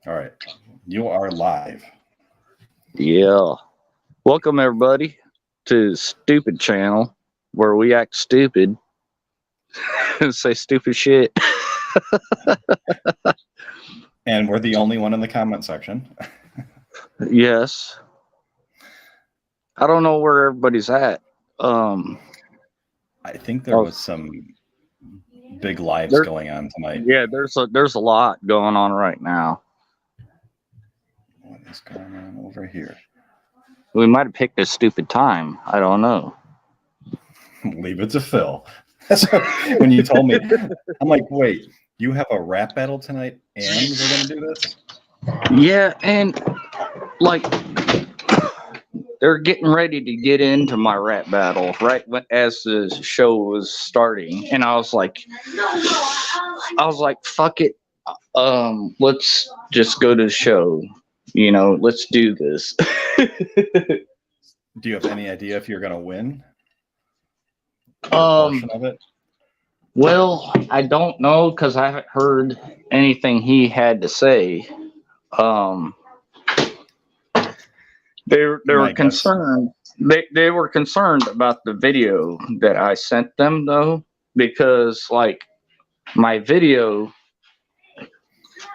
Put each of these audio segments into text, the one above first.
All right. You are live. Yeah. Welcome everybody to Stoopid channel where we act stupid and say stupid shit. And we're the only one in the comment section. Yes. I don't know where everybody's at. I think there was some big lives there, going on tonight. yeah, there's a lot going on right now. What is going on over here? We might have picked a stupid time. I don't know. Leave it to Phil. When you told me, I'm like, wait, you have a rap battle tonight and we're going to do this? Yeah, and like they're getting ready to get into my rap battle as the show was starting, and I was like, fuck it, let's just go to the show. Let's do this. Do you have any idea if you're going to win? Portion of it? Well, I don't know because I haven't heard anything he had to say. They were concerned. They were concerned about the video that I sent them though, because like my video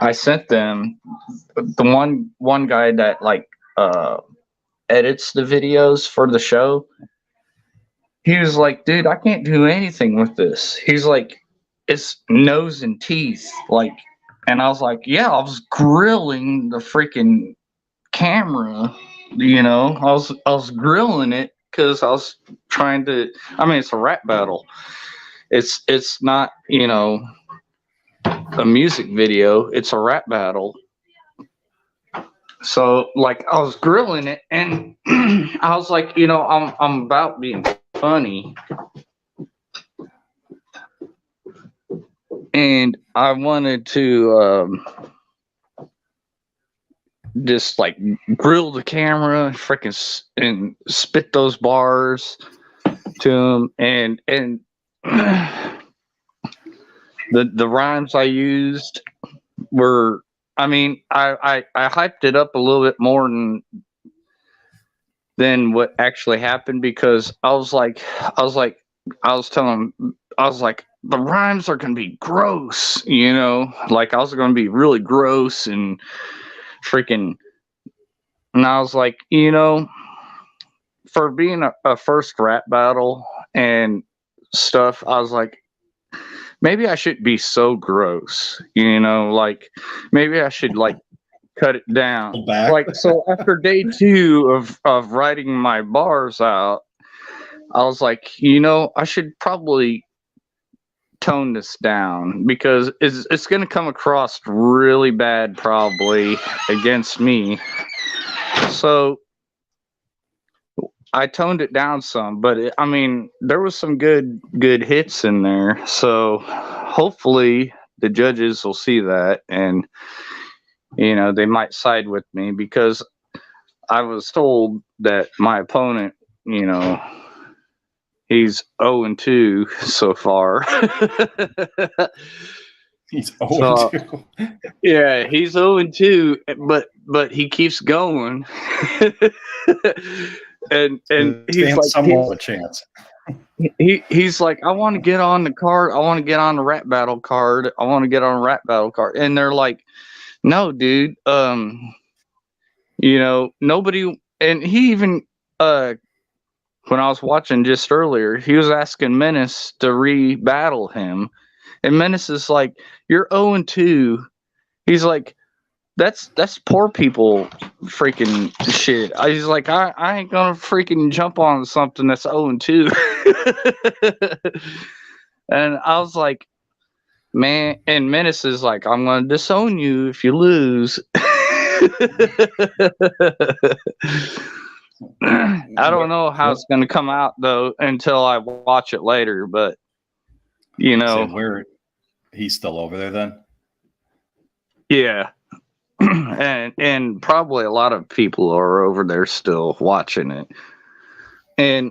I sent them, the one guy that like edits the videos for the show, he was like, dude, I can't do anything with this. He's like, it's nose and teeth, like, and I was like, yeah, I was grilling the freaking camera. I was grilling it because I was trying to. I mean, it's a rap battle. It's not a music video. It's a rap battle. So like I was grilling it, and I was like, I'm about being funny, and I wanted to just like grill the camera, freaking and spit those bars to him, and the rhymes I used were, I mean, I hyped it up a little bit more than what actually happened, because I was telling him, I was like, the rhymes are gonna be gross, like I was gonna be really gross and freaking, and I was like, for being a first rap battle and stuff, I was like, maybe I shouldn't be so gross, like maybe I should like cut it down. Like, so after day 2 of writing my bars out, I was like, I should probably tone this down, because it's going to come across really bad probably against me. So I toned it down some, but I mean, there was some good hits in there. So hopefully the judges will see that, and they might side with me, because I was told that my opponent, he's 0-2 so far. He's 0-2. Yeah, he's 0-2, but he keeps going. and he's like, somewhat a chance. He's like, I want to get on the card. I want to get on the rap battle card. I want to get on a rap battle card. And they're like, no, dude. Nobody. And he even, when I was watching just earlier, he was asking Menace to re-battle him, and Menace is like, "You're 0-2." He's like, "That's poor people freaking shit." He's like, I ain't gonna freaking jump on something that's 0-2. And I was like, man. And Menace is like, I'm gonna disown you if you lose. I don't know how it's going to come out though until I watch it later, but So where he's still over there then? Yeah. and probably a lot of people are over there still watching it. And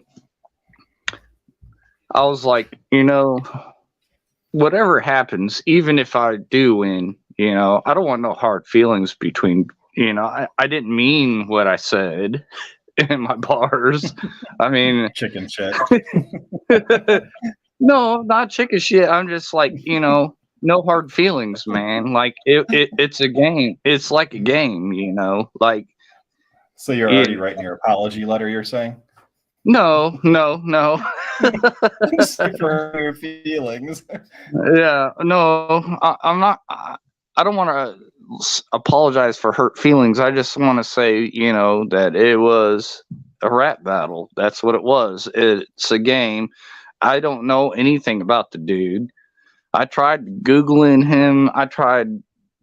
I was like, whatever happens, even if I do win, You know, I don't want no hard feelings between, you know, I didn't mean what I said in my bars. I mean, Chicken shit. no, not chicken shit. I'm just like, you know, no hard feelings, man. Like it's a game. It's like a game, you know. Like So you're already it, writing your apology letter, you're saying? no, no, no. I'm sorry for your feelings. Yeah, no, I'm not. I don't want to apologize for hurt feelings. I just want to say, you know, that it was a rap battle. That's what it was. It's a game. I don't know anything about the dude. I tried Googling him. I tried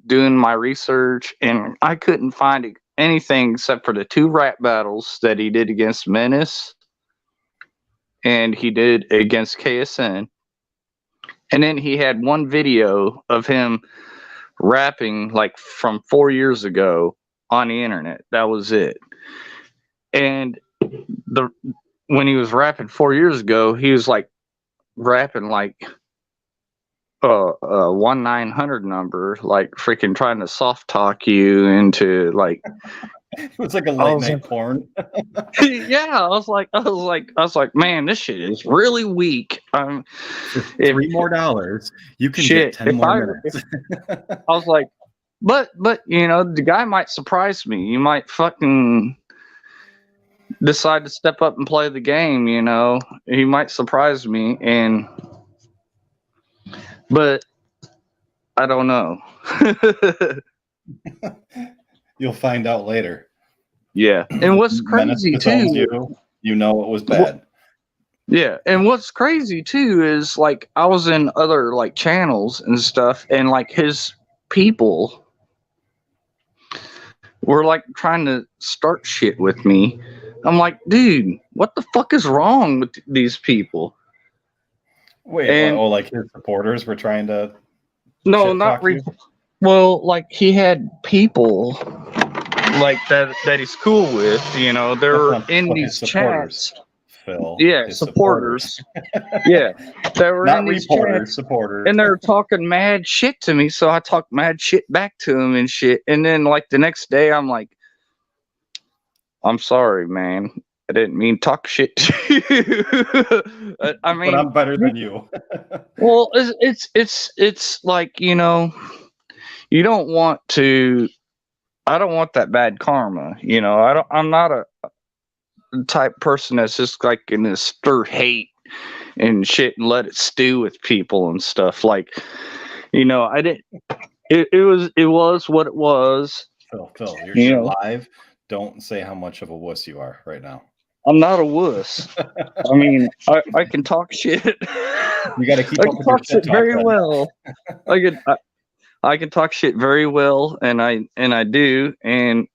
doing my research, and I couldn't find anything except for the 2 rap battles that he did against Menace and he did against KSN. And then he had one video of him rapping like from 4 years ago on the internet. That was it. And the when he was rapping 4 years ago, he was like rapping like a 1-900 number, like freaking trying to soft talk you into like. It was like a late night porn. Yeah, I was like, man, this shit is really weak. For $3 more, you can shit, get 10 more minutes. I was like, but you know, the guy might surprise me. You might fucking decide to step up and play the game. You know, he might surprise me, but I don't know. You'll find out later. Yeah, and what's crazy too, you know it was bad. Yeah, and what's crazy too is like I was in other like channels and stuff, and like his people were like trying to start shit with me. I'm like, dude, what the fuck is wrong with these people? Wait, like his supporters were trying to no, not well, like he had people like that he's cool with, you know, they're in these chats. Phil, yeah, supporters. Yeah, they were not in these reporters, chats, supporters, and they're talking mad shit to me. So I talk mad shit back to them and shit. And then like the next day, I'm like, I'm sorry, man. I didn't mean talk shit to you. I mean, but I'm better than you. well, it's like, you know, you don't want to. I don't want that bad karma. You know, I'm not a type person that's just like gonna stir hate and shit and let it stew with people and stuff. Like, you know, I didn't. It was what it was. Phil, you're live. Don't say how much of a wuss you are right now. I'm not a wuss. I mean, I can talk shit. You got to keep up with talk your shit very well. I can talk shit very well, and I do, and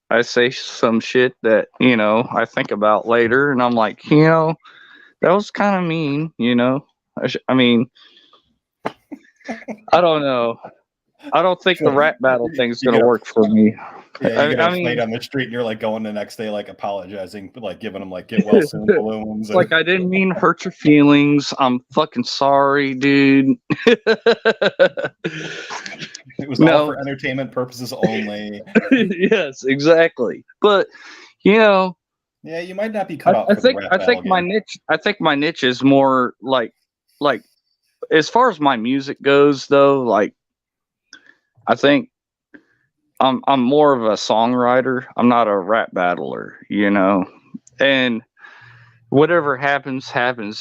I say some shit that, you know, I think about later, and I'm like, you know, that was kind of mean, you know. I mean, I don't know. I don't think the rap battle thing's gonna work for me. Yeah, you get played on the street, and you're like going the next day, like apologizing, like giving them like get well soon balloons. Like I didn't mean to hurt your feelings. I'm fucking sorry, dude. It was all for entertainment purposes only. Yes, exactly. But you know, yeah, you might not be cut out. I think my niche. I think my niche is more like as far as my music goes, though. Like, I think I'm more of a songwriter. I'm not a rap battler, you know. And whatever happens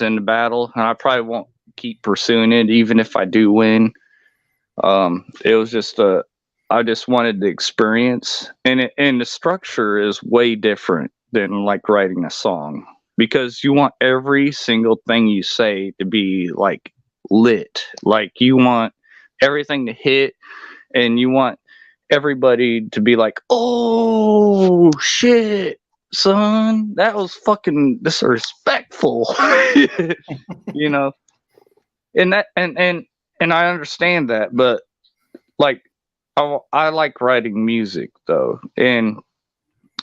in the battle, and I probably won't keep pursuing it, even if I do win. It was just I just wanted the experience, and the structure is way different than like writing a song, because you want every single thing you say to be like lit, like you want everything to hit, and you want everybody to be like, oh shit, son, that was fucking disrespectful. You know, and that and I understand that, but like I like writing music though, and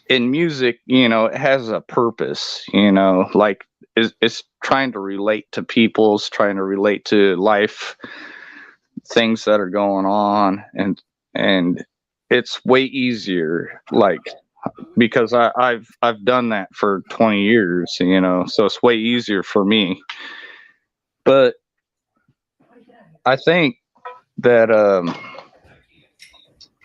in music, you know, it has a purpose, you know, like it's trying to relate to people, it's trying to relate to life things that are going on, and it's way easier, like, because I've done that for 20 years, so it's way easier for me. But I think that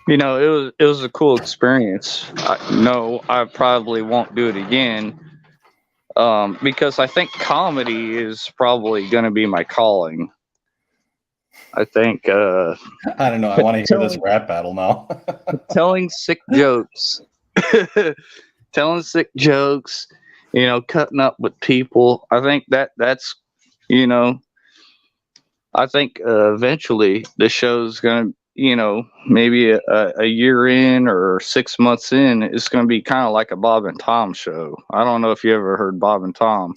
it was a cool experience. No, I probably won't do it again, because I think comedy is probably going to be my calling. I think I don't know. I want to hear this rap battle now. telling sick jokes, telling sick jokes, cutting up with people. I think that's I think eventually the show's gonna, maybe a year in or 6 months in, it's gonna be kind of like a Bob and Tom show. I don't know if you ever heard Bob and Tom,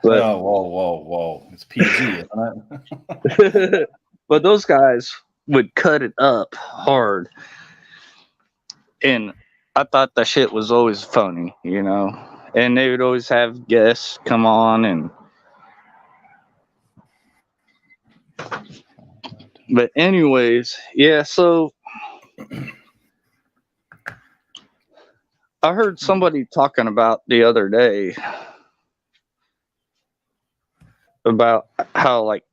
but oh, whoa! It's PG, isn't it? but those guys would cut it up hard, and I thought that shit was always funny, and they would always have guests come on. But anyways, yeah, so I heard somebody talking about the other day about how, like,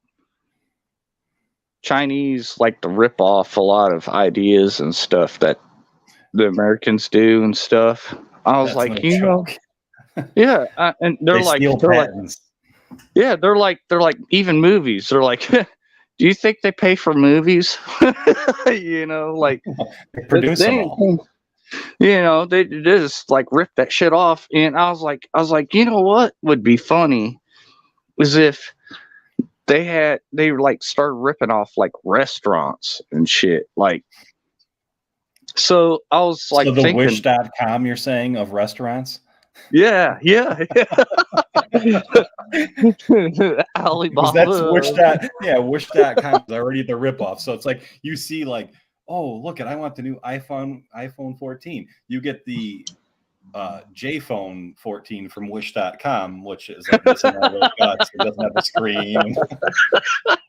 Chinese like to rip off a lot of ideas and stuff that the Americans do and stuff. I was That's like, no yeah, and they're like, yeah, they're like even movies. They're like, do you think they pay for movies? Like they produce them all. They just like rip that shit off. And I was like, what would be funny is if they like started ripping off like restaurants and shit. Like, so I was like, so the thinking, wish.com you're saying of restaurants? Yeah. Alibaba. That's wish.com is already the ripoff. So it's like you see, like, oh, look at, I want the new iPhone 14. You get the J Phone 14 from wish.com, which is like missing all those guts. It doesn't have a screen.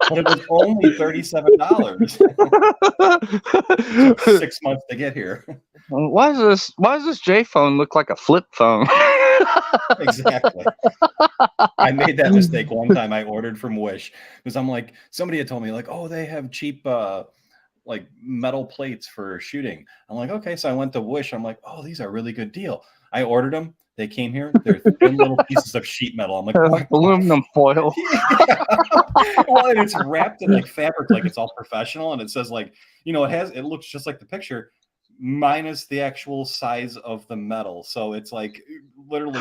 But it was only $37. Took 6 months to get here. Why does this J Phone look like a flip phone? Exactly. I made that mistake one time. I ordered from Wish because I'm like, somebody had told me, like, oh, they have cheap like metal plates for shooting. I'm like, okay. So I went to Wish. I'm like, oh, these are a really good deal. I ordered them. They came here. They're thin little pieces of sheet metal. I'm like, aluminum foil. Yeah. Well, and it's wrapped in like fabric, like it's all professional, and it says, like, it looks just like the picture, minus the actual size of the metal. So it's like literally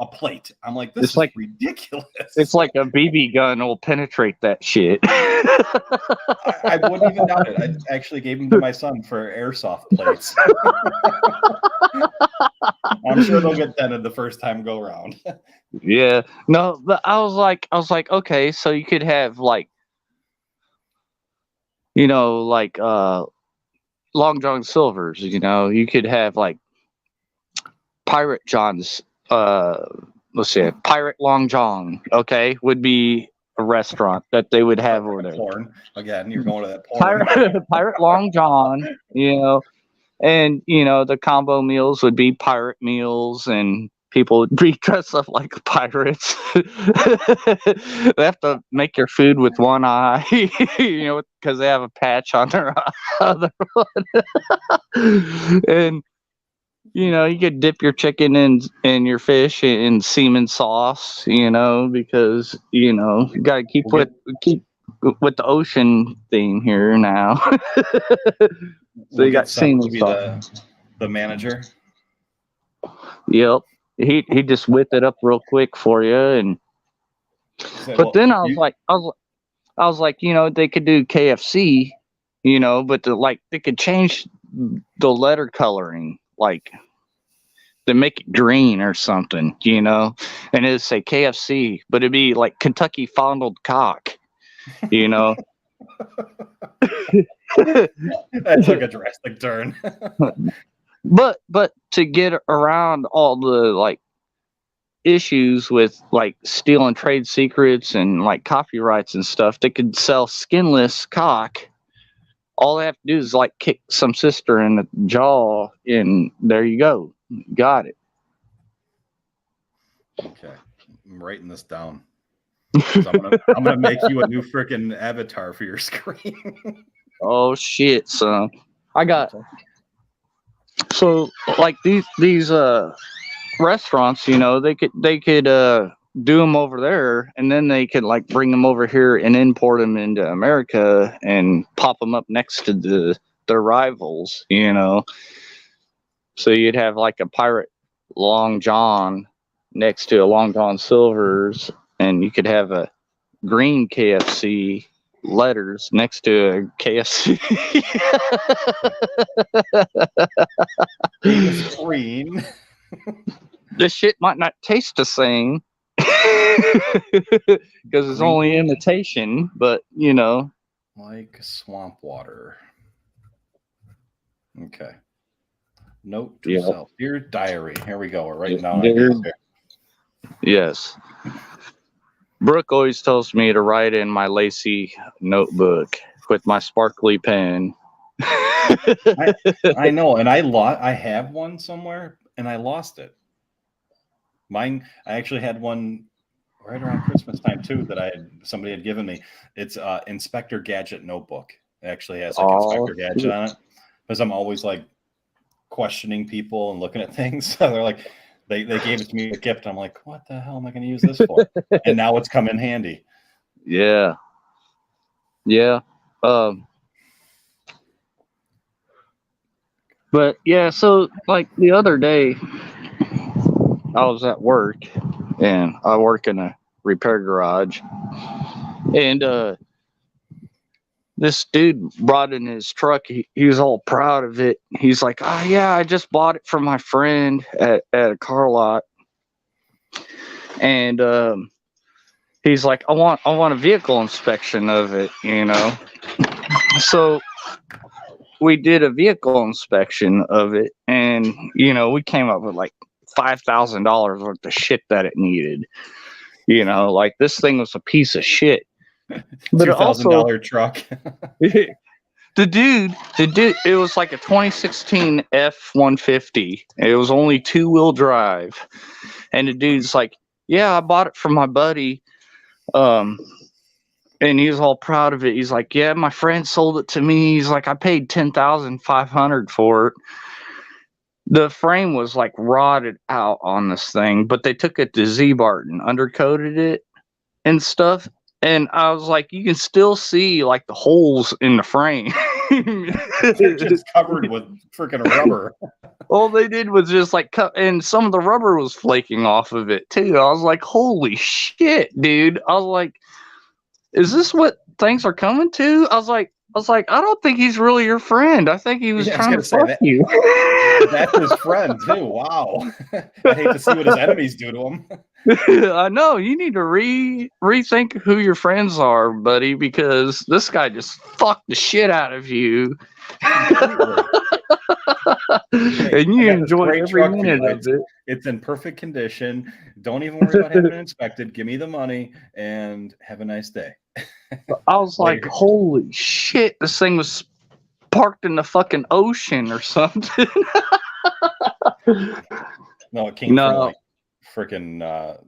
a plate. I'm like, this is like ridiculous. It's like a BB gun will penetrate that shit. I wouldn't even doubt it. I actually gave them to my son for airsoft plates. I'm sure they'll get dented the first time go around. Yeah. No, but I was like, okay, so you could have like, like Long John Silver's, you could have like Pirate John's, let's see, Pirate Long John, okay, would be a restaurant that they would have over there. Porn. Again, you're going to that porn. Pirate Long John, and the combo meals would be pirate meals, and people would be dressed up like pirates. They have to make your food with one eye, because they have a patch on their other one. And you could dip your chicken and your fish in semen sauce, because you got to keep with the ocean theme here now. So you got semen sauce. The manager. Yep. He just whipped it up real quick for you, and but then I was like, they could do KFC, but they could change the letter coloring, like to make it green or something, and it'd say KFC, but it'd be like Kentucky Fondled Cock, That took a drastic turn. But to get around all the like issues with like stealing trade secrets and like copyrights and stuff, they could sell skinless cock. All they have to do is like kick some sister in the jaw, and there you go. Got it. Okay, I'm writing this down. I'm gonna make you a new freaking avatar for your screen. Oh shit, son! I got so like these restaurants, you know, they could do them over there, and then they could like bring them over here and import them into America and pop them up next to their rivals, you know. So you'd have like a pirate Long John next to a Long John Silver's, and you could have a green KFC letters next to a KFC. Famous green. This shit might not taste the same because it's only imitation, but you know, like swamp water. Okay. Note to self. Dear diary. Here we go. We're writing down. Yes. Brooke always tells me to write in my lacy notebook with my sparkly pen. I know, and I have one somewhere, and I lost it. Mine, I actually had one right around Christmas time too that somebody had given me. It's Inspector Gadget notebook. It actually has like Inspector Gadget on it, because I'm always like questioning people and looking at things. So they're like, they gave it to me as a gift. I'm like, what the hell am I going to use this for? And now it's come in handy. Yeah. But yeah, so like the other day, I was at work, and I work in a repair garage, and this dude brought in his truck. He was all proud of it. He's like, "Oh yeah, I just bought it from my friend at a car lot," and he's like, "I want a vehicle inspection of it," you know. So we did a vehicle inspection of it, and you know, we came up with like $5,000 worth of shit that it needed. You know, like this thing was a piece of shit. But $2,000 truck. The dude, it was like a 2016 F-150. It was only 2-wheel drive, and the dude's like, "Yeah, I bought it from my buddy." And he was all proud of it. He's like, "Yeah, my friend sold it to me." He's like, "I paid $10,500 for it." The frame was like rotted out on this thing, but they took it to Z-Barton, undercoated it and stuff. And I was like, you can still see like the holes in the frame. They're just covered with freaking rubber. All they did was just like cut, and some of the rubber was flaking off of it too. I was like, holy shit, dude. I was like, is this what things are coming to? I was like, I don't think he's really your friend. I think he was trying to fuck you. That's his friend too. Wow. I hate to see what his enemies do to him. I know. You need to rethink who your friends are, buddy, because this guy just fucked the shit out of you. And you enjoy every minute of it. It's in perfect condition. Don't even worry about having it inspected. Give me the money and have a nice day. I was like, holy shit, this thing was parked in the fucking ocean or something. No, it came from like freaking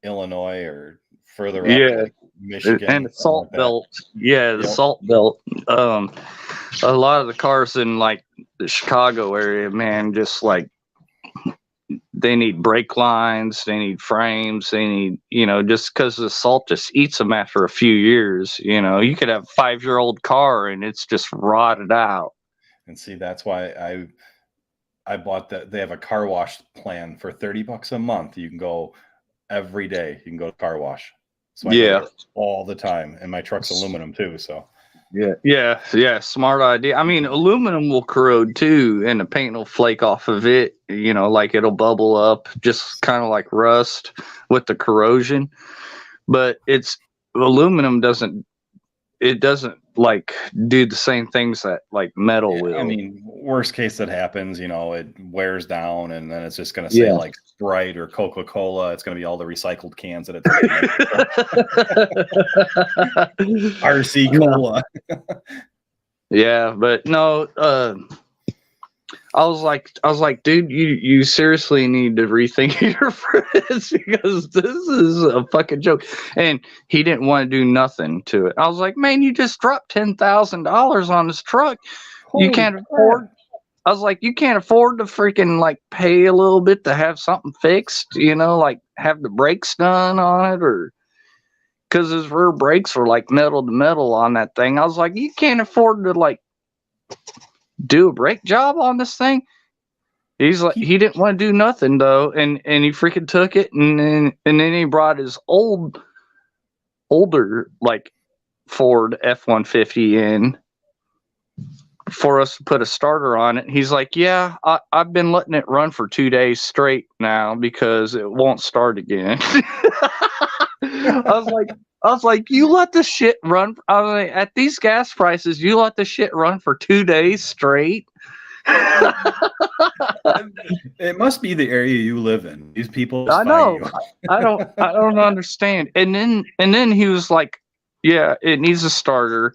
Illinois or further up, like Michigan. And the salt belt. Yeah, the salt belt. A lot of the cars in like the Chicago area, man, just like they need brake lines, they need frames, they need, you know, just because the salt just eats them after a few years. You know, you could have a 5-year-old car and it's just rotted out. And see, that's why I bought that. They have a car wash plan for $30 a month. You can go every day. You can go to car wash. So I go all the time, and my truck's aluminum too. So yeah, smart idea. I mean, aluminum will corrode too, and the paint will flake off of it. You know, like it'll bubble up, just kind of like rust with the corrosion. But aluminum doesn't like do the same things that like metal will. I mean, worst case that happens, you know, it wears down, and then it's just going to say Yeah. like Sprite or Coca-Cola. It's going to be all the recycled cans that it's RC Cola. Yeah, but no, I was like, dude, you seriously need to rethink your fridge because this is a fucking joke. And he didn't want to do nothing to it. I was like, man, you just dropped $10,000 on this truck. You can't afford. I was like, you can't afford to freaking like pay a little bit to have something fixed, you know, like have the brakes done on it, or because his rear brakes were like metal to metal on that thing. I was like, you can't afford to like do a brake job on this thing. He's like, he didn't want to do nothing though, and he freaking took it, and then he brought his older like Ford F-150 in for us to put a starter on it. He's like, yeah, I've been letting it run for 2 days straight now because it won't start again. I was like, you let the shit run. I was like, at these gas prices, you let the shit run for 2 days straight. It must be the area you live in. These people. I know. I don't understand. And then he was like, yeah, it needs a starter,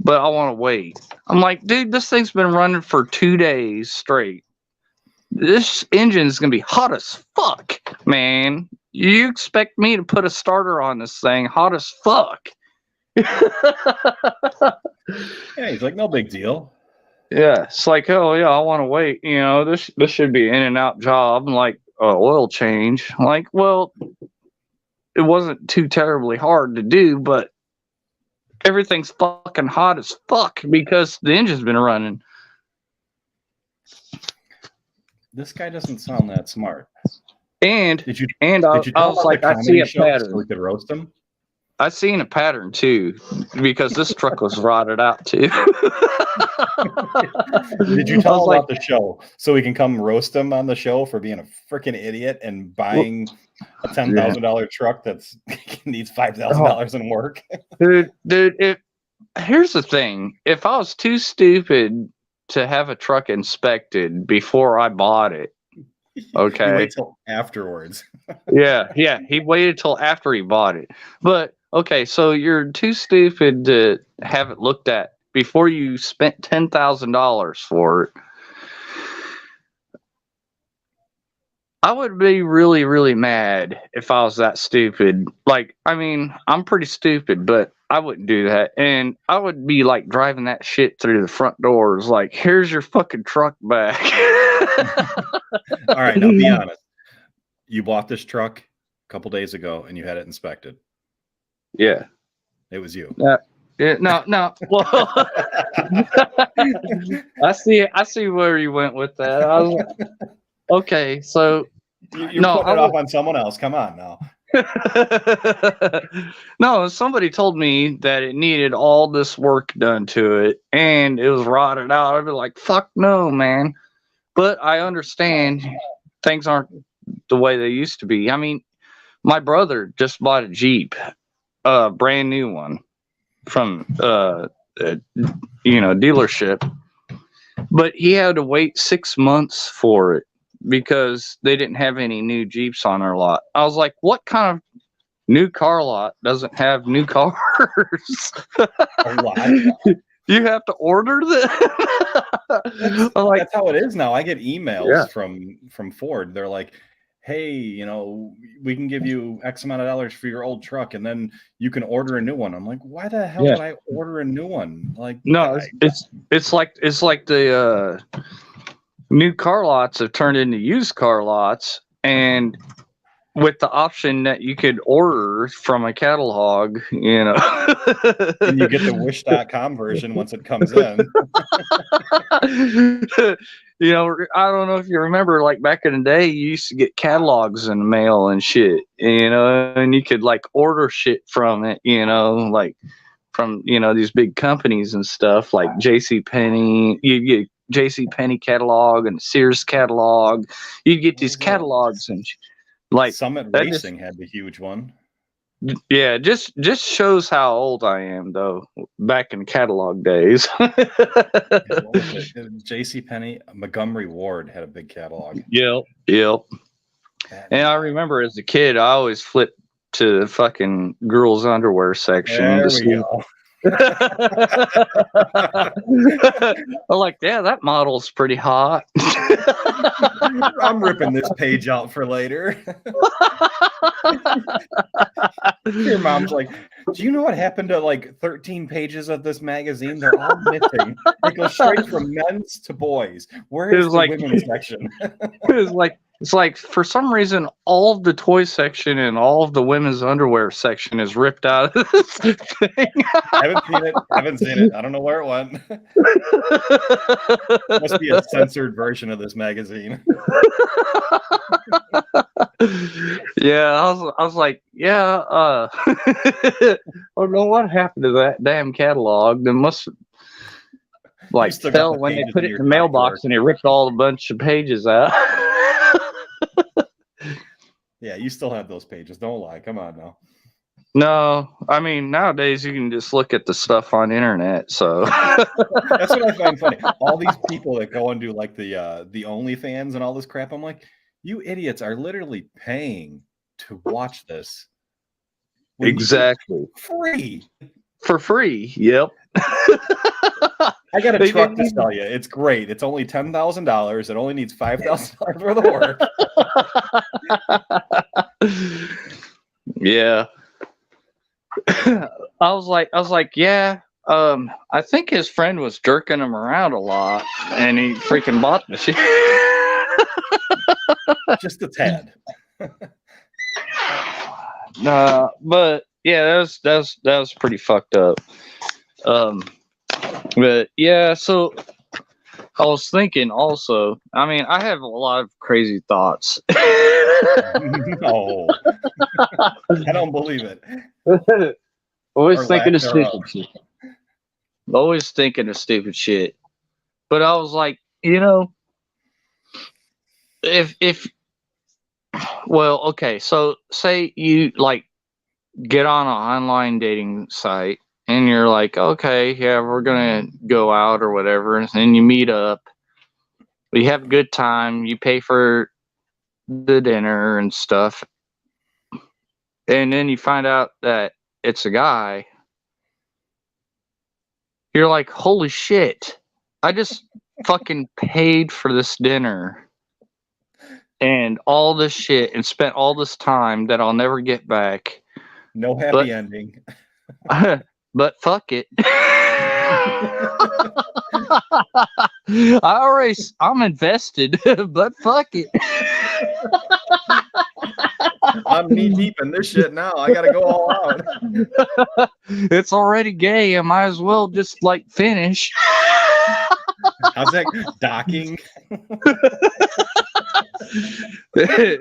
but I want to wait. I'm like, dude, this thing's been running for 2 days straight. This engine is gonna be hot as fuck, man. You expect me to put a starter on this thing hot as fuck? Yeah, he's like, no big deal. Yeah, it's like, oh yeah, I want to wait. You know, this should be in and out job, and like oil change. Like, well, it wasn't too terribly hard to do, but everything's fucking hot as fuck because the engine's been running. This guy doesn't sound that smart. And did you I was like, I see a pattern. So we could roast him. I seen a pattern too, because this truck was rotted out too. Did you tell him about the show so we can come roast him on the show for being a freaking idiot and buying a $10,000 truck that's needs $5,000 in work? Dude, here's the thing: if I was too stupid to have a truck inspected before I bought it, okay, you wait till afterwards. yeah, he waited till after he bought it, but. Okay, so you're too stupid to have it looked at before you spent $10,000 for it. I would be really, really mad if I was that stupid. Like, I mean, I'm pretty stupid, but I wouldn't do that. And I would be like driving that shit through the front doors. Like, here's your fucking truck back. All right, now be honest. You bought this truck a couple days ago and you had it inspected. Yeah, it was you. No. Well, I see where you went with that. I was like, okay, so you're putting it off on someone else. Come on now. No, somebody told me that it needed all this work done to it and it was rotted out. I'd be like, fuck no, man. But I understand things aren't the way they used to be. I mean, my brother just bought a Jeep. Brand new one from dealership, but he had to wait 6 months for it because they didn't have any new Jeeps on their lot. I was like, what kind of new car lot doesn't have new cars? A lot. You have to order them. That's how it is now. I get emails from Ford. They're like, hey, you know, we can give you X amount of dollars for your old truck, and then you can order a new one. I'm like, why the hell would I order a new one? Like, no, it's like the new car lots have turned into used car lots, and with the option that you could order from a catalog, you know, and you get the wish.com version once it comes in. You know, I don't know if you remember, like back in the day, you used to get catalogs in the mail and shit, you know, and you could like order shit from it, you know, like from, you know, these big companies and stuff like JCPenney. You get JCPenney catalog and Sears catalog. You get these catalogs and like Summit Racing had the huge one. Yeah, just shows how old I am though. Back in catalog days. What was it? J.C. Penney, Montgomery Ward had a big catalog. Yep. And I remember as a kid, I always flipped to the fucking girls' underwear section. There we go. I'm like, yeah, that model's pretty hot. I'm ripping this page out for later. Your mom's like, do you know what happened to like 13 pages of this magazine? They're all missing. It goes straight from men's to boys. Where is the women's section? It's like for some reason all of the toy section and all of the women's underwear section is ripped out of this thing. Haven't seen it. I don't know where it went. Must be a censored version of this magazine. Yeah, I was like, yeah, I don't know what happened to that damn catalog. They must like fell when they put it in the mailbox and it ripped all a bunch of pages out. Yeah, you still have those pages. Don't lie. Come on now. No, I mean nowadays you can just look at the stuff on the internet. So that's what I find funny. All these people that go and do like the OnlyFans and all this crap. I'm like, you idiots are literally paying to watch this. Exactly. Free. For free. Yep. I got a truck to sell you. It's great. It's only $10,000. It only needs $5,000 worth of work. Yeah. I was like, yeah. I think his friend was jerking him around a lot, and he freaking bought the shit. Just a tad. But yeah, that was pretty fucked up. But yeah, so I was thinking also. I mean, I have a lot of crazy thoughts. No, I don't believe it. Always thinking of stupid shit. Always thinking of stupid shit. But I was like, you know, if well, okay, so say you like get on an online dating site and you're like, okay, yeah, we're gonna go out or whatever, and then you meet up, you have a good time, you pay for the dinner and stuff, and then you find out that it's a guy. You're like, holy shit, I just fucking paid for this dinner and all this shit and spent all this time that I'll never get back. No happy ending. But fuck it. I'm invested, but fuck it. I'm knee deep in this shit now. I gotta go all out. It's already gay. I might as well just like finish. How's that docking? That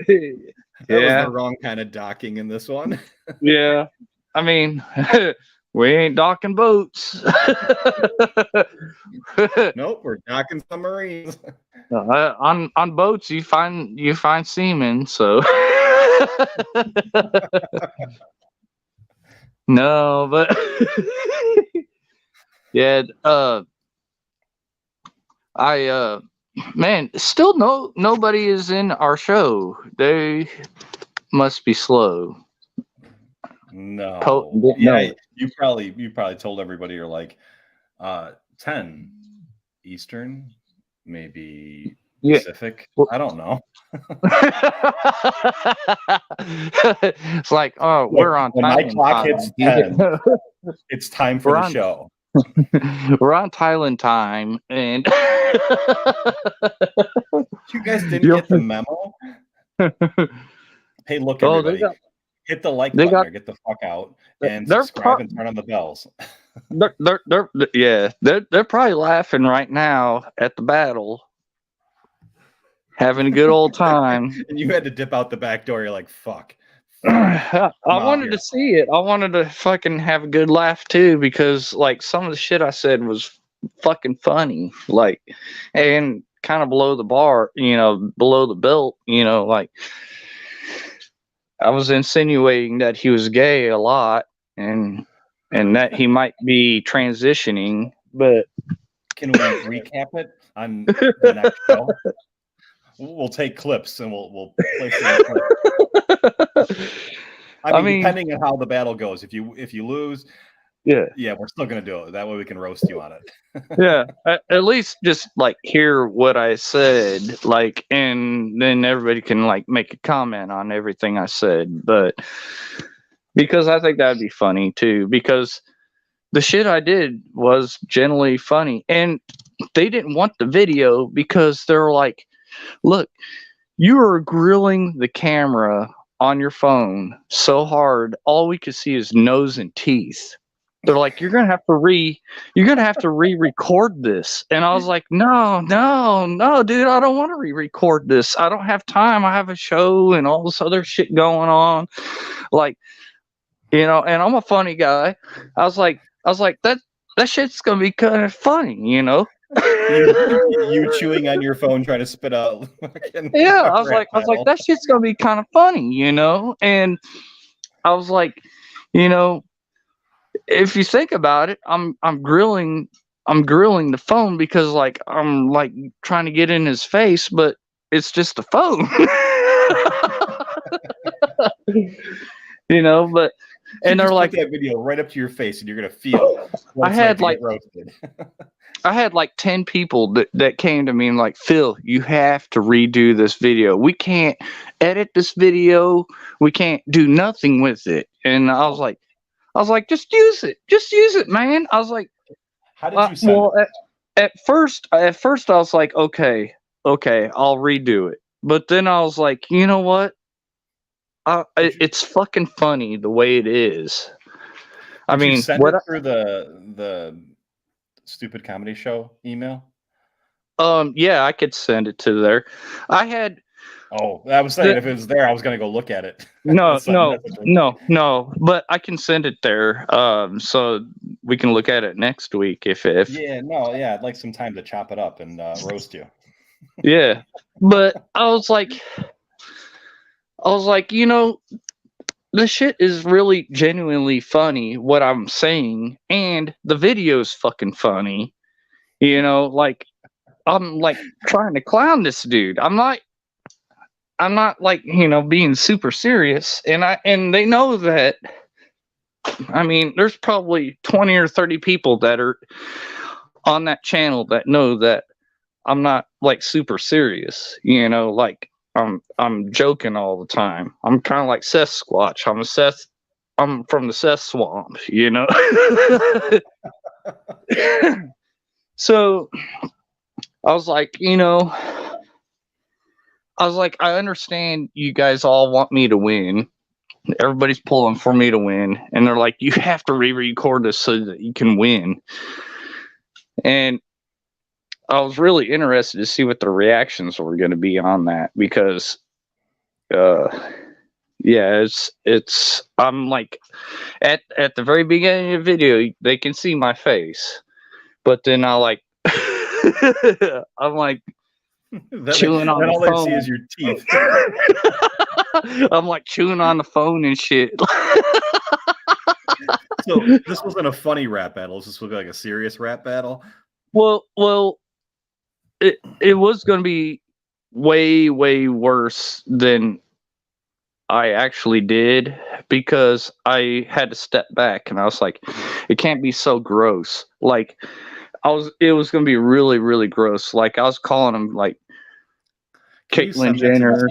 was the wrong kind of docking in this one. Yeah. I mean, we ain't docking boats. Nope, we're docking submarines. On boats, you find semen. So no, but yeah. Man, still nobody is in our show. They must be slow. No. Yeah, you probably told everybody you're like 10 Eastern, maybe Pacific. I don't know. It's like, oh, we're on when my clock hits 10, it's time for the show. We're on Thailand time, and you guys didn't get the memo. Hey, look, everybody. Hit the like button or get the fuck out and subscribe and turn on the bells. They're probably laughing right now at the battle, having a good old time. And you had to dip out the back door. You're like, fuck. I wanted to see it. I wanted to fucking have a good laugh too, because like some of the shit I said was fucking funny, like, and kind of below the bar, below the belt, like. I was insinuating that he was gay a lot, and that he might be transitioning, but Can we recap it on the next show? We'll take clips and we'll place them in clips. I mean, depending on how the battle goes, if you lose, yeah, we're still gonna do it. That way we can roast you on it. Yeah, at least just like hear what I said, like, and then everybody can like make a comment on everything I said. But because I think that'd be funny too, because the shit I did was generally funny, and they didn't want the video because they're like, look, you are grilling the camera on your phone so hard, all we could see is nose and teeth. They're like, you're gonna have to re-record this. And I was like, no, dude, I don't want to re-record this. I don't have time. I have a show and all this other shit going on. Like, you know, and I'm a funny guy. I was like, that shit's gonna be kind of funny, you know. you chewing on your phone trying to spit out. Yeah, I was like, that shit's gonna be kind of funny, you know. And I was like, you know, if you think about it, I'm grilling the phone because like I'm like trying to get in his face, but it's just a phone. You know, but and they're like, put that video right up to your face and you're gonna feel I had like roasted. I had like 10 people that came to me and like, Phil, you have to redo this video. We can't edit this video. We can't do nothing with it. And I was like, just use it. Just use it, man. I was like, how did you send it? At first I was like, okay, I'll redo it. But then I was like, you know what? It's fucking funny the way it is. I mean, you send it through the Stupid Comedy Show email? Yeah, I could send it to there. I had. Oh, I was saying if it was there, I was gonna go look at it. No. But I can send it there, so we can look at it next week if. Yeah, I'd like some time to chop it up and roast you. Yeah, but I was like, you know, the shit is really genuinely funny what I'm saying, and the video's fucking funny. You know, like I'm like trying to clown this dude. I'm not like, you know, being super serious, and they know that. I mean, there's probably 20 or 30 people that are on that channel that know that I'm not like super serious, you know, like I'm joking all the time. I'm kind of like Sasquatch. I'm from the Seth Swamp, you know. So I was like, you know, I understand you guys all want me to win. Everybody's pulling for me to win, and they're like, you have to re-record this so that you can win. And I was really interested to see what the reactions were going to be on that, because yeah, it's I'm like at the very beginning of the video they can see my face, but then I like I'm like chewing on the phone. All they see is your teeth. I'm like chewing on the phone and shit. So this wasn't a funny rap battle. This was like a serious rap battle. Well, it was going to be way worse than I actually did, because I had to step back and I was like, it can't be so gross. Like it was going to be really gross. Like I was calling him like Caitlyn Jenner.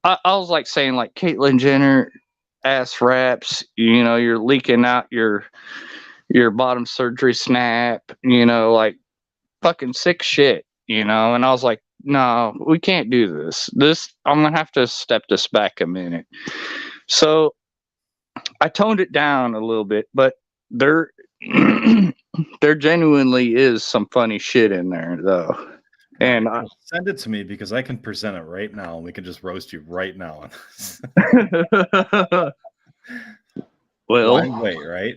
I was like saying like Caitlyn Jenner ass raps, you know, you're leaking out your bottom surgery snap, you know, like fucking sick shit, you know. And I was like, no, we can't do this. I'm gonna have to step this back a minute. So I toned it down a little bit, but there genuinely is some funny shit in there though. And send it to me because I can present it right now and we can just roast you right now. Well, wait, right?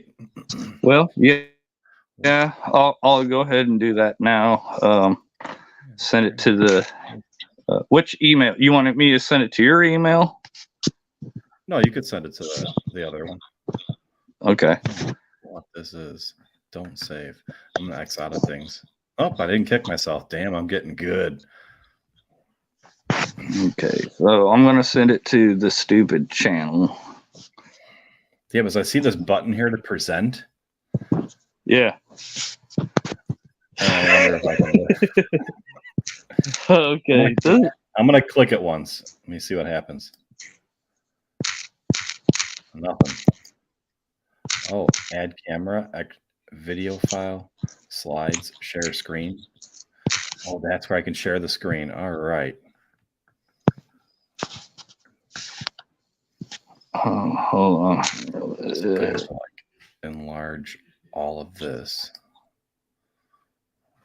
Well, yeah. I'll go ahead and do that now. Send it to the which email? You wanted me to send it to your email? No, you could send it to the other one. Okay. What this is. Don't save. I'm gonna X out of things. Oh, I didn't kick myself. Damn, I'm getting good. Okay, so I'm gonna send it to the Stoopid channel. Yeah, because I see this button here to present. Yeah. I wonder if I can do it. Okay. I'm gonna click it once. Let me see what happens. Nothing. Oh, add camera, video file, slides, share screen. Oh, that's where I can share the screen. All right. Hold on. I have to like enlarge all of this.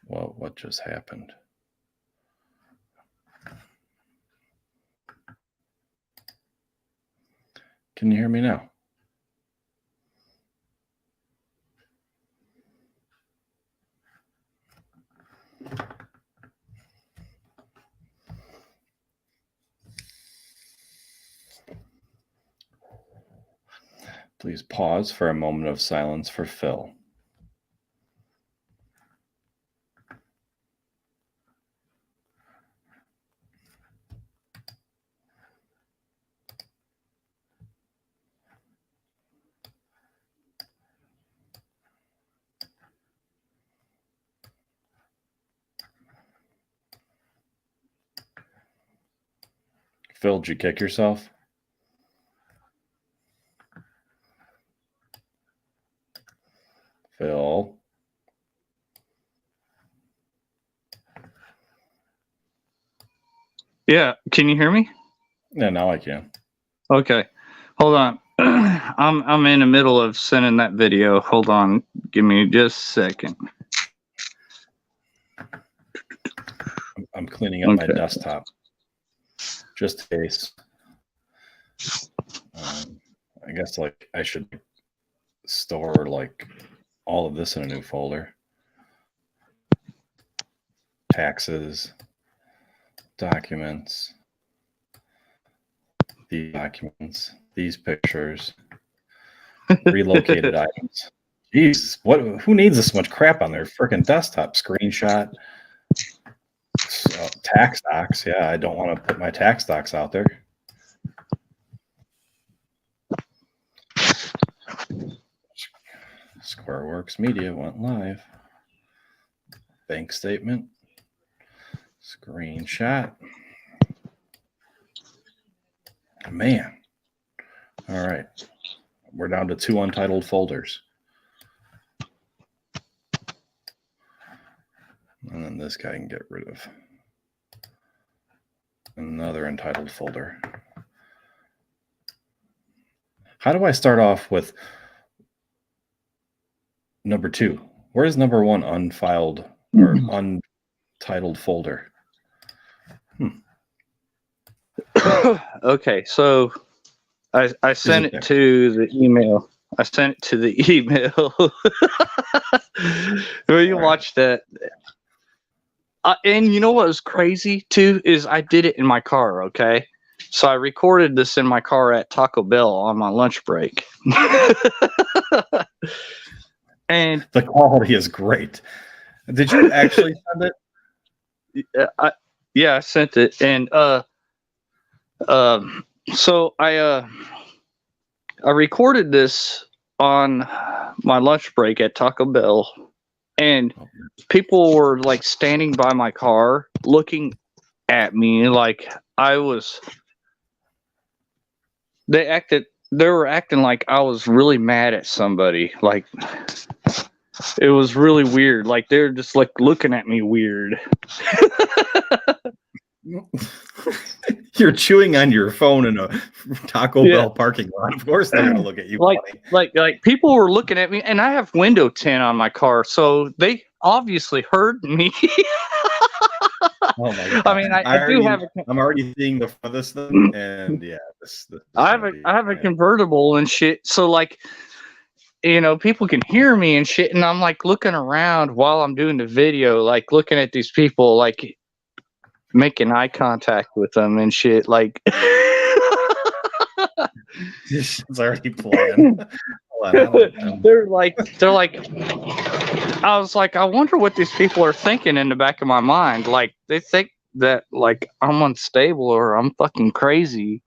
Well, what just happened? Can you hear me now? Please pause for a moment of silence for Phil. Phil, did you kick yourself? Phil? Yeah, can you hear me? Yeah, now I can. Okay, hold on. I'm in the middle of sending that video. Hold on, give me just a second. I'm cleaning up my desktop, just in case. I guess like I should store like all of this in a new folder. Taxes, documents, these documents, these pictures, relocated items. Jeez, what? Who needs this much crap on their freaking desktop? Screenshot, tax docs. Yeah, I don't want to put my tax docs out there. SquareWorks Media went live. Bank statement. Screenshot. Man. All right. We're down to 2 untitled folders. And then this guy can get rid of. Another untitled folder. How do I start off with number 2? Where's number 1 unfiled or untitled folder? Okay, so I sent it to the email. I sent it to the email. Well, you watch that. And you know what was crazy too is I did it in my car. Okay, so I recorded this in my car at Taco Bell on my lunch break. And the quality is great. Did you actually send it? Yeah, I sent it, and so I recorded this on my lunch break at Taco Bell, and people were like standing by my car looking at me like I was. They were acting like I was really mad at somebody. Like it was really weird. Like they're just like looking at me weird. You're chewing on your phone in a Taco Bell parking lot. Of course they're gonna look at you. Like people were looking at me, and I have window tint on my car, so they obviously heard me. Oh my God. I mean, I do have. I'm already seeing the front of this thing, and yeah, this I have a convertible and shit. So like, you know, people can hear me and shit, and I'm like looking around while I'm doing the video, like looking at these people, like making eye contact with them and shit, like. It's already playing. Hold on, they're like, I was like, I wonder what these people are thinking in the back of my mind. Like, they think that like I'm unstable or I'm fucking crazy.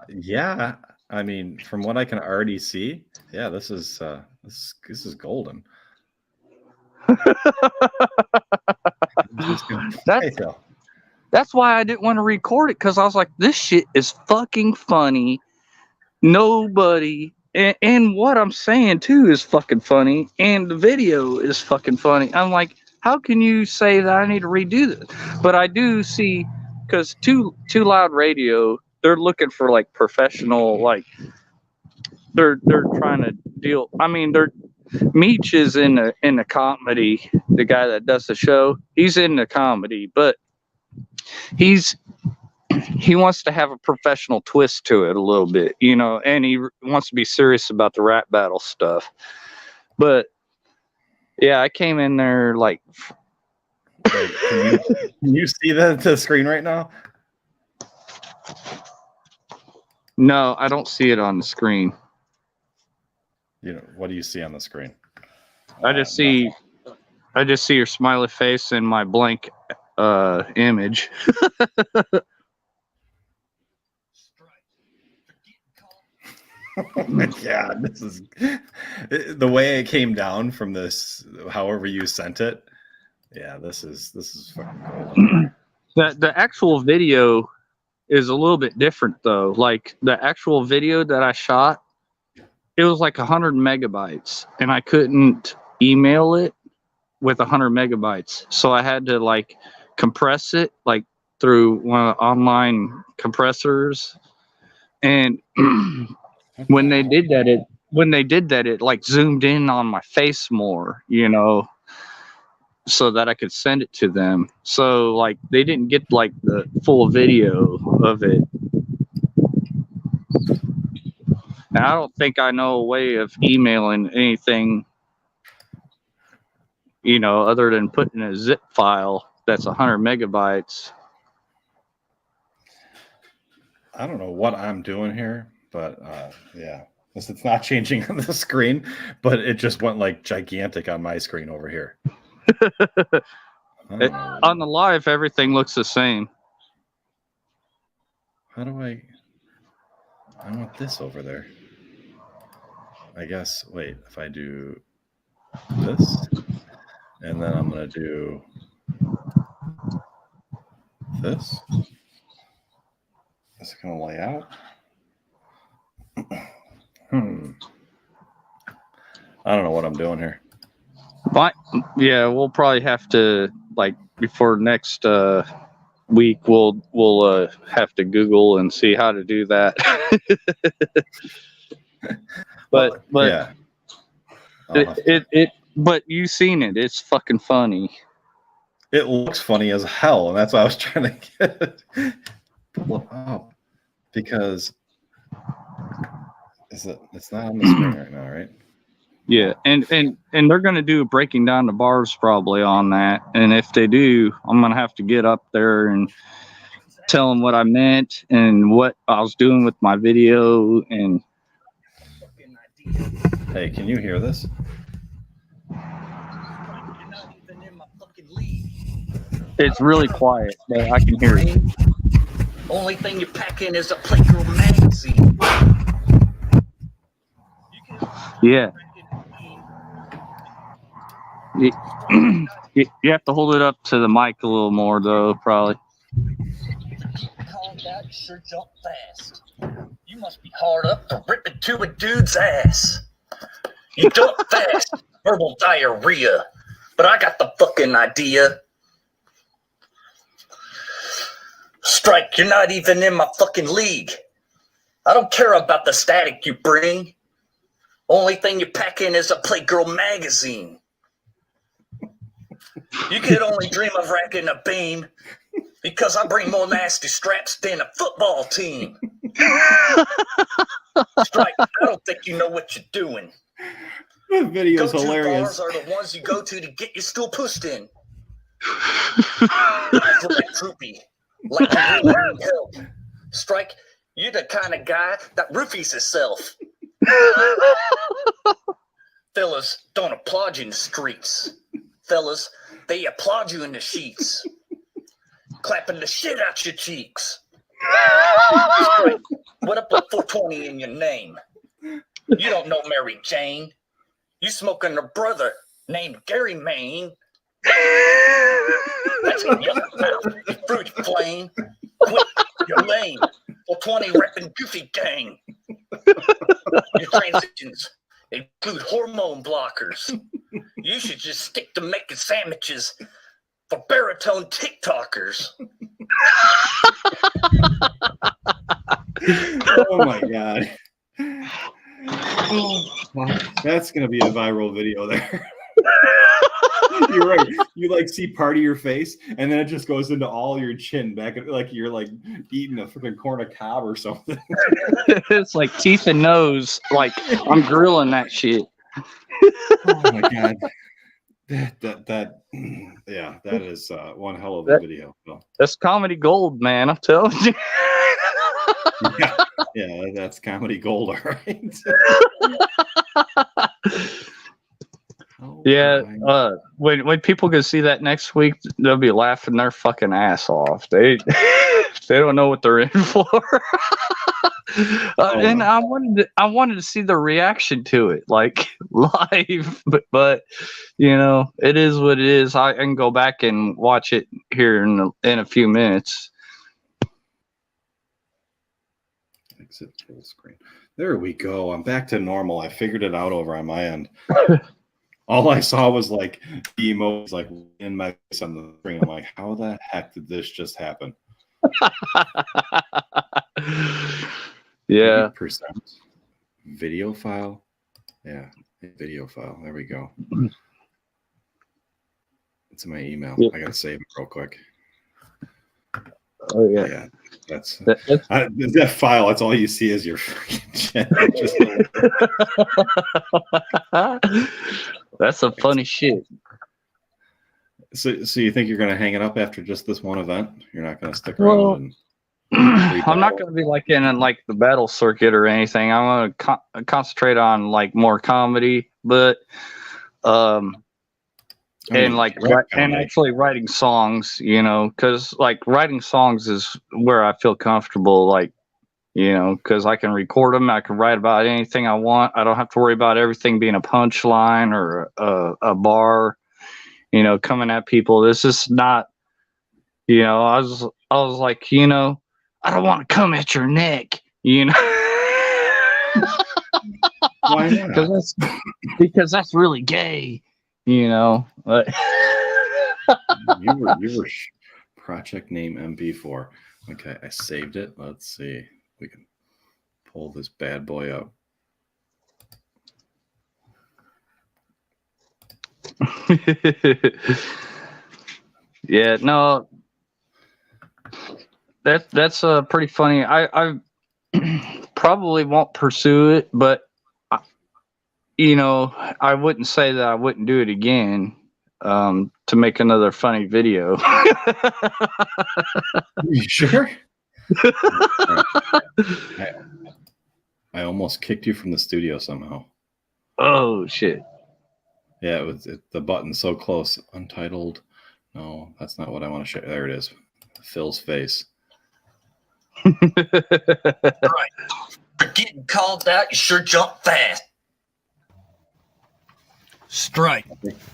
yeah. I mean, from what I can already see, yeah, this is golden. That's why I didn't want to record it, because I was like, this shit is fucking funny. Nobody, and what I'm saying too is fucking funny, and the video is fucking funny. I'm like, how can you say that I need to redo this? But I do see, because Too Loud Radio, they're looking for like professional, like they're trying to deal. I mean, Meech is in the comedy. The guy that does the show, he's in the comedy, but he wants to have a professional twist to it a little bit, you know, and he wants to be serious about the rap battle stuff. But yeah, I came in there like, wait, can you see the screen right now? No, I don't see it on the screen. You know, what do you see on the screen? I just see your smiley face and my blank image. Oh my God, this is the way it came down from this. However you sent it, yeah, this is fucking cool. The actual video is a little bit different though. Like the actual video that I shot, it was like 100 megabytes, and I couldn't email it with 100 megabytes, so I had to like compress it like through one of the online compressors, and when they did that, it like zoomed in on my face more, you know, so that I could send it to them. So like they didn't get like the full video of it. And I don't think I know a way of emailing anything, you know, other than putting a zip file that's 100 megabytes. I don't know what I'm doing here, but yeah, it's not changing on the screen, but it just went like gigantic on my screen over here. On the live, everything looks the same. How do I want this over there. I guess, wait, if I do this, and then I'm going to do this. This is going to lay out. I don't know what I'm doing here. But yeah, we'll probably have to, like, before next week, we'll have to Google and see how to do that. but yeah. But you've seen it. It's fucking funny. It looks funny as hell, and that's why I was trying to get it. Pull it up, because it's not on the screen right now, right? Yeah, and they're gonna do breaking down the bars probably on that, and if they do, I'm gonna have to get up there and tell them what I meant and what I was doing with my video. And hey, can you hear this? It's really quiet, but I can hear it. Only thing you pack in is a Playgirl magazine. Yeah. You have to hold it up to the mic a little more, though, probably. Called out, you sure jump fast. You must be hard up for ripping to a dude's ass. You jump fast, verbal diarrhea. But I got the fucking idea. Strike, you're not even in my fucking league. I don't care about the static you bring. Only thing you pack in is a Playgirl magazine. You could only dream of racking a beam because I bring more nasty straps than a football team. Strike, I don't think you know what you're doing. The video's hilarious. Bars are the ones you go to get your stool pushed in. Like droopy. Like you really need help. Strike, you're the kind of guy that roofies himself. Fellas don't applaud you in the streets. Fellas, they applaud you in the sheets. Clapping the shit out your cheeks. Strike, what up with 420 in your name? You don't know Mary Jane. You smoking a brother named Gary Maine. That's a yellow mouth, you fruity flame. Quit, you're lame. 420 repping goofy gang. Your transitions include hormone blockers. You should just stick to making sandwiches for baritone TikTokers. Oh my god. That's gonna be a viral video there. You're right. You like see part of your face, and then it just goes into all your chin back, like you're like eating a freaking corn of cob or something. It's like teeth and nose. Like I'm grilling that shit. Oh my god. That is one hell of a video. So. That's comedy gold, man. I'm telling you. yeah, that's comedy gold, all right. Yeah, when people can see that next week, they'll be laughing their fucking ass off. They don't know what they're in for. And I wanted to see the reaction to it, like live. But you know, it is what it is. I can go back and watch it here in a few minutes. Exit full screen. There we go. I'm back to normal. I figured it out over on my end. All I saw was like the emojis like in my face on the screen. I'm like, how the heck did this just happen? Yeah. Percent video file. Yeah, video file. There we go. It's in my email. Yep. I gotta save it real quick. Oh yeah. Yeah. That's that file. That's all you see is your fucking chat. That's some funny shit. So you think you're going to hang it up after just this one event? You're not going to stick around? I'm not going to be like in like the battle circuit or anything. I'm going to concentrate on like more comedy, but and like and actually writing songs, you know, because like writing songs is where I feel comfortable, like, you know, because I can record them, I can write about anything I want. I don't have to worry about everything being a punchline or a bar, you know, coming at people. This is not, you know, I was like, you know, I don't want to come at your neck, you know. Why not? Because that's really gay. You know, but you were project name MP4. Okay, I saved it. Let's see. We can pull this bad boy up. Yeah, no, that's pretty funny. I probably won't pursue it, but you know, I wouldn't say that I wouldn't do it again to make another funny video. You sure? I almost kicked you from the studio somehow. Oh shit! Yeah, the button's so close. Untitled. No, that's not what I want to show. There it is. Phil's face. Right. For getting called out, you sure jump fast. Strike.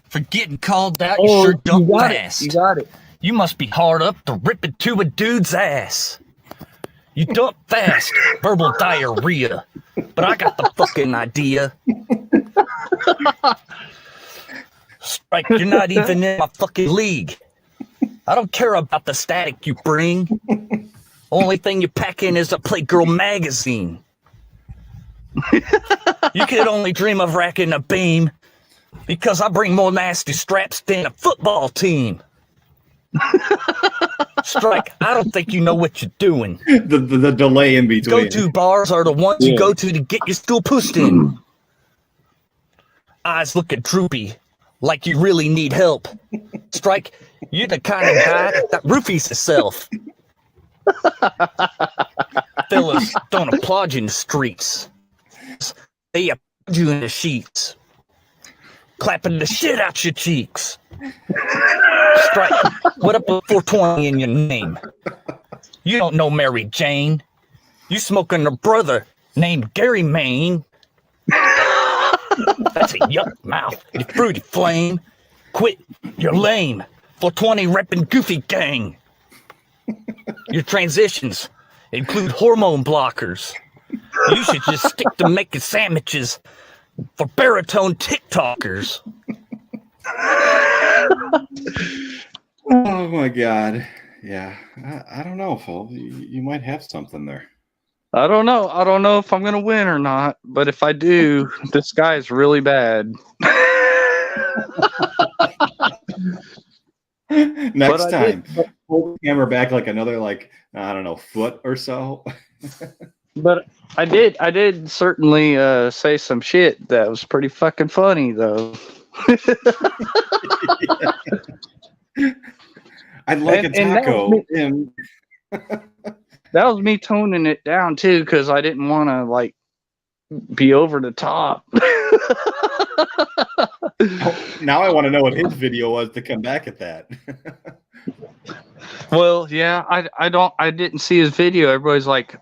For getting called out, you sure jump fast. You got it. You must be hard up to rip it to a dude's ass. You dump fast, verbal diarrhea. But I got the fucking idea. Strike, you're not even in my fucking league. I don't care about the static you bring. Only thing you pack in is a Playgirl magazine. You could only dream of racking a beam because I bring more nasty straps than a football team. Strike, I don't think you know what you're doing. The delay in between. Go-to bars are the ones you go to get your stool pushed in. Eyes looking droopy, like you really need help. Strike, you're the kind of guy that roofies himself. Fellas don't applaud you in the streets. They applaud you in the sheets. Clapping the shit out your cheeks. Strike. What up with 420 in your name? You don't know Mary Jane. You smoking a brother named Gary Maine. That's a yuck mouth, you fruity flame. Quit, you're lame. 420 reppin' goofy gang. Your transitions include hormone blockers. You should just stick to making sandwiches for baritone TikTokers. Oh my God. Yeah. I don't know, Phil. You might have something there. I don't know. I don't know if I'm gonna win or not, but if I do, this guy is really bad. Next time, pull the camera back like another, like, I don't know, foot or so. But I did certainly say some shit that was pretty fucking funny, though. I'd like a taco. That was me toning it down too, because I didn't want to like be over the top. Now I want to know what his video was to come back at that. Well, yeah, I didn't see his video. Everybody's like,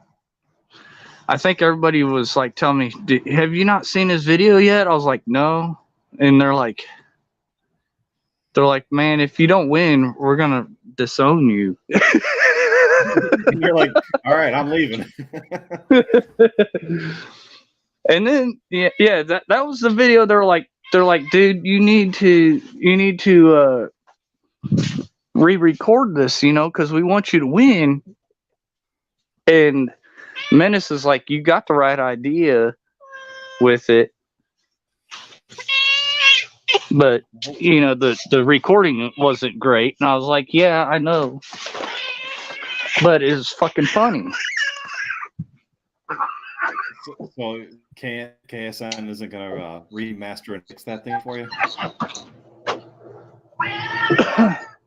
I think everybody was like telling me, have you not seen his video yet? I was like, no. And they're like, man, if you don't win, we're gonna disown you. And you're like, all right, I'm leaving. And then yeah, that was the video. They're like, dude, you need to re-record this, because we want you to win. And Menace is like, you got the right idea with it, but the recording wasn't great. And I was like, yeah, I know, but it was fucking funny. So KSN isn't gonna remaster and fix that thing for you?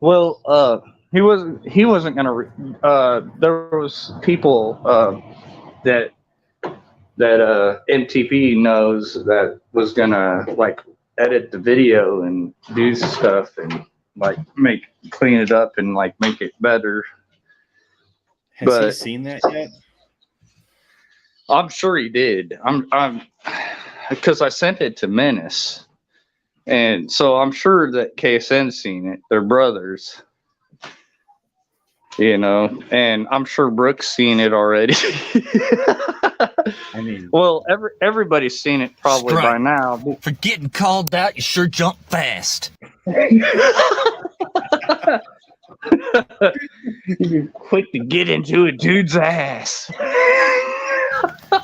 Well, he wasn't gonna. There was people that MTP knows that was gonna like edit the video and do stuff and like clean it up and like make it better. Has he seen that yet? I'm sure he did. I'm because I sent it to Menace, and so I'm sure that KSN's seen it. They're brothers, and I'm sure Brooke's seen it already. I mean, well, everybody's seen it probably by now. For getting called out, you sure jump fast. You're quick to get into a dude's ass.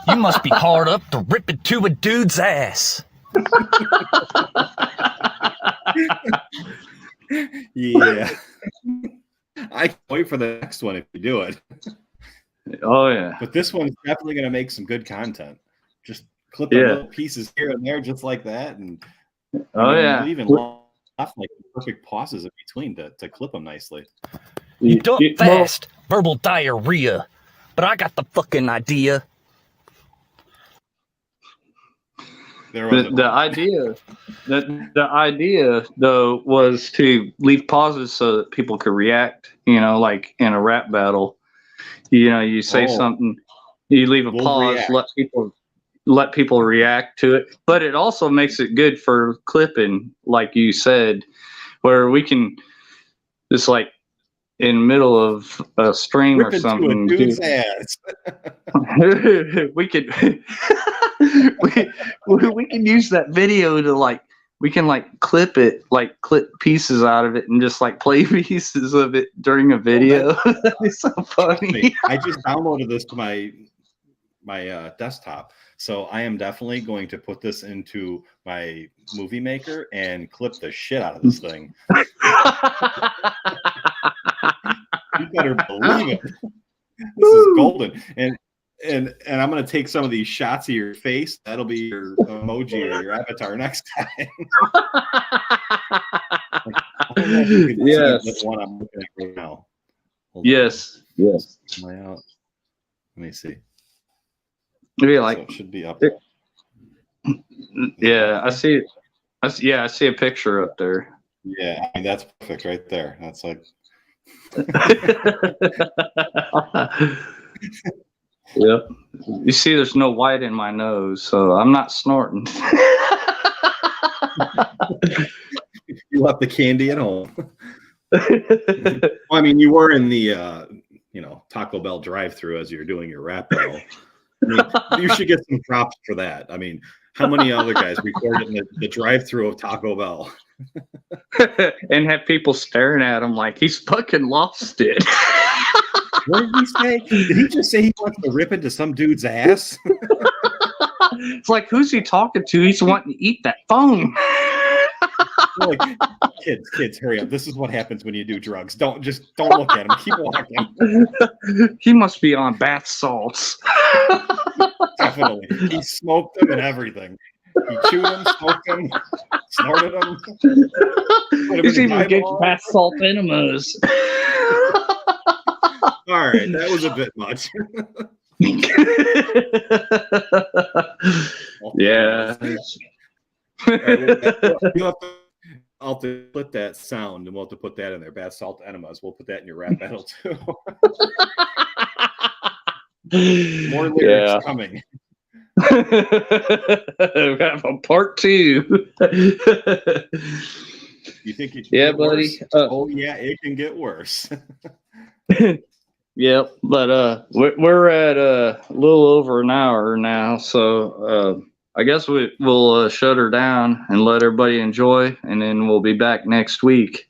You must be hard up to rip into a dude's ass. Yeah. I can't wait for the next one if you do it. Oh, yeah. But this one's definitely going to make some good content. Just clip little pieces here and there just like that. And yeah. Even left like perfect pauses in between to clip them nicely. You do it fast. Verbal diarrhea. But I got the fucking idea. The idea though was to leave pauses so that people could react, like in a rap battle. You say something, you leave a pause, let people react to it. But it also makes it good for clipping, like you said, where we can just like in the middle of a stream or something. We could we can use that video to like we can like clip pieces out of it and just like play pieces of it during a video. That'd be so funny. I just downloaded this to my desktop, so I am definitely going to put this into my movie maker and clip the shit out of this thing. You better believe it. This is golden. And I'm gonna take some of these shots of your face. That'll be your emoji or your avatar next time. Yes. That's one I'm looking at right now. Yes. Yes. Layout. Let me see. Maybe So like, it should be up. yeah, I see it. I see a picture up there. Yeah, I mean, that's perfect right there. That's like. Yep. You see, there's no white in my nose, so I'm not snorting. You left the candy at home. Well, I mean, you were in the Taco Bell drive-through as you're doing your rap battle. I mean, you should get some props for that. I mean, how many other guys recorded in the drive-through of Taco Bell? And have people staring at him like he's fucking lost it. What did he say? Did he just say he wants to rip into some dude's ass? It's like, who's he talking to? He's wanting to eat that phone. Like, kids, hurry up. This is what happens when you do drugs. Don't look at him. Keep walking. He must be on bath salts. Definitely. He smoked them and everything. He chewed them, smoked them, snorted them. He's even getting bath salt enemas. All right, that was a bit much. Yeah. I'll have to put that sound, and we'll have to put that in there. Bath salt enemas. We'll put that in your rap battle too. More lyrics coming. We have a part 2. You think it can get buddy? Worse? Oh yeah, it can get worse. Yep, but we're at a little over an hour now, so I guess we'll shut her down and let everybody enjoy, and then we'll be back next week.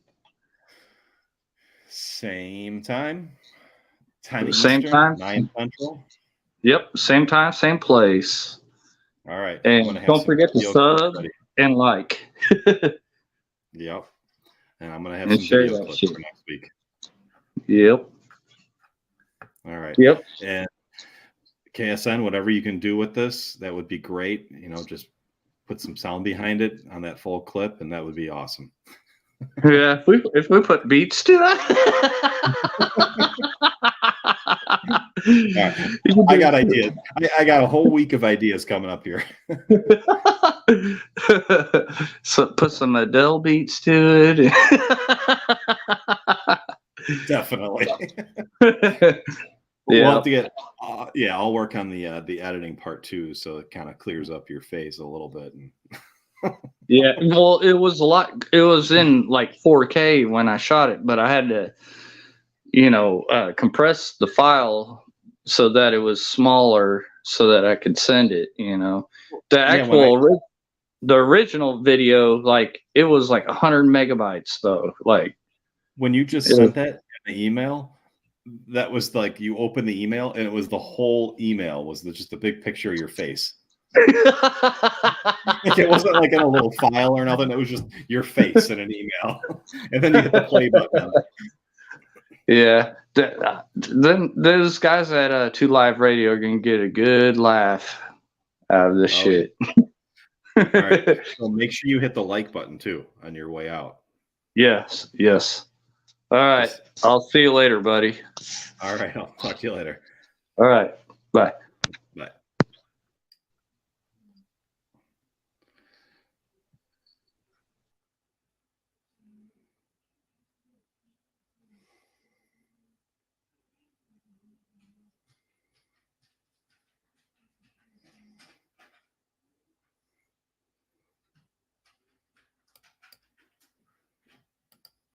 Same time. Same Eastern, time. 9 Central. Yep, same time, same place. All right. And don't forget to sub and like. Yep. And I'm gonna have some video clips for next week. Yep. All right. Yep. And KSN, whatever you can do with this, that would be great. Just put some sound behind it on that full clip, and that would be awesome. Yeah, if we put beats to that. Right. I got ideas. I got a whole week of ideas coming up here. So put some Adele beats to it. Definitely. Yeah. We'll have to get. I'll work on the editing part too, so it kind of clears up your face a little bit. Yeah, well, it was a lot. It was in like 4K when I shot it, but I had to, compress the file so that it was smaller, so that I could send it. The original video, like it was like 100 megabytes though. Like when you just sent that in the email, that was like you opened the email and it was the whole email was just a big picture of your face. Like it wasn't like in a little file or nothing. It was just your face in an email, and then you hit the play button. Yeah, then those guys at 2 Live Radio are gonna get a good laugh out of this shit. All right, so make sure you hit the like button too on your way out. Yes. All right, I'll see you later, buddy. All right, I'll talk to you later. All right, bye.